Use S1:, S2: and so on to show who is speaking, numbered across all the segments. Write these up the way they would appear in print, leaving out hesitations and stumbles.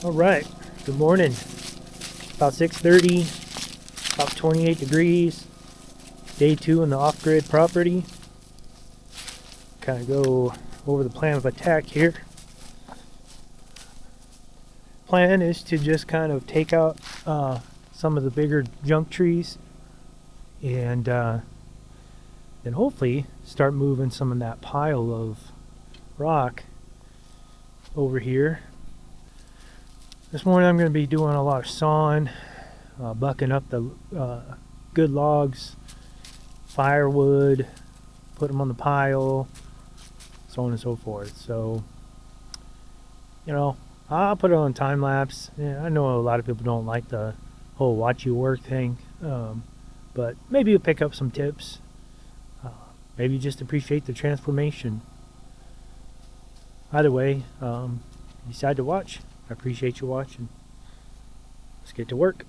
S1: All right, good morning. About 6:30, about 28 degrees. Day 2 on the off-grid property. Kind of go over the plan of attack here. Plan is to just kind of take out some of the bigger junk trees and then hopefully start moving some of that pile of rock over here. This morning I'm going to be doing a lot of sawing, bucking up the good logs, firewood, put them on the pile, so on and so forth. So, you know, I'll put it on time lapse. Yeah, I know a lot of people don't like the whole watch you work thing, but maybe you'll pick up some tips. Maybe just appreciate the transformation. Either way, you decide to watch. I appreciate you watching. Let's get to work.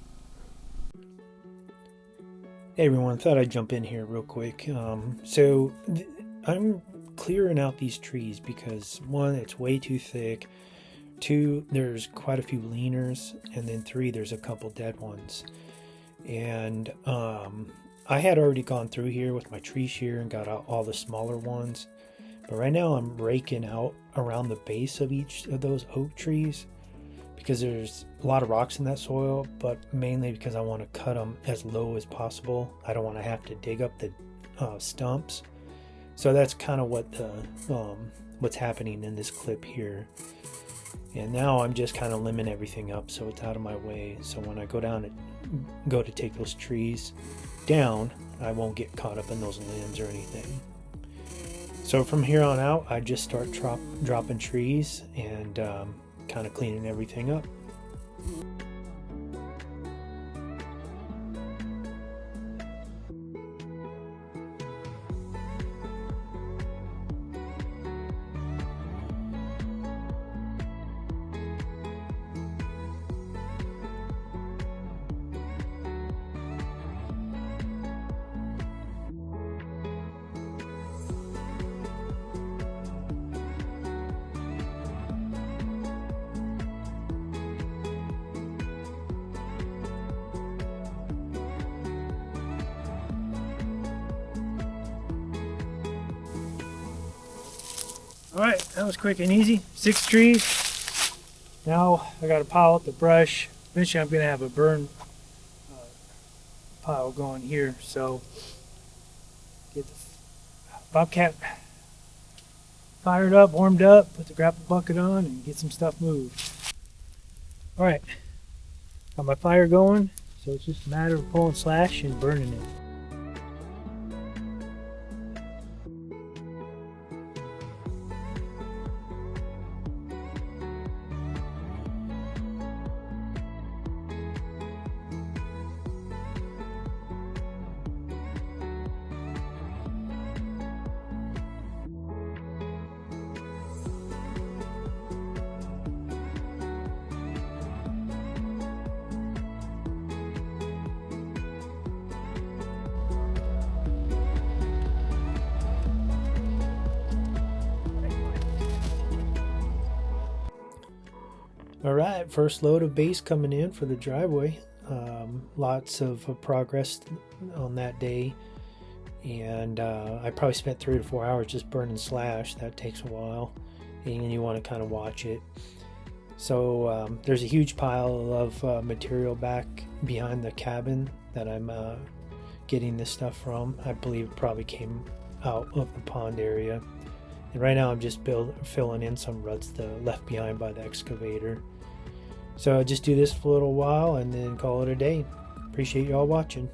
S1: Hey everyone, thought I'd jump in here real quick. I'm clearing out these trees because 1, it's way too thick. 2, there's quite a few leaners, and then 3, there's a couple dead ones. And I had already gone through here with my tree shear and got out all the smaller ones. But right now I'm raking out around the base of each of those oak trees because there's a lot of rocks in that soil, but mainly because I want to cut them as low as possible. I don't want to have to dig up the stumps. So that's kind of what the what's happening in this clip here. And now I'm just kind of limbing everything up so it's out of my way. So when I go to take those trees down, I won't get caught up in those limbs or anything. So from here on out, I just start dropping trees and kind of cleaning everything up. Alright, that was quick and easy. 6 trees. Now I got to pile up the brush. Eventually I'm going to have a burn pile going here. So get the Bobcat fired up, warmed up, put the grapple bucket on, and get some stuff moved. Alright, got my fire going, so it's just a matter of pulling slash and burning it. Alright, first load of base coming in for the driveway. Lots of progress on that day, and I probably spent 3 to 4 hours just burning slash. That takes a while, and you want to kind of watch it. So there's a huge pile of material back behind the cabin that I'm getting this stuff from. I believe it probably came out of the pond area. And right now I'm just filling in some ruts left behind by the excavator. So I'll just do this for a little while and then call it a day. Appreciate y'all watching.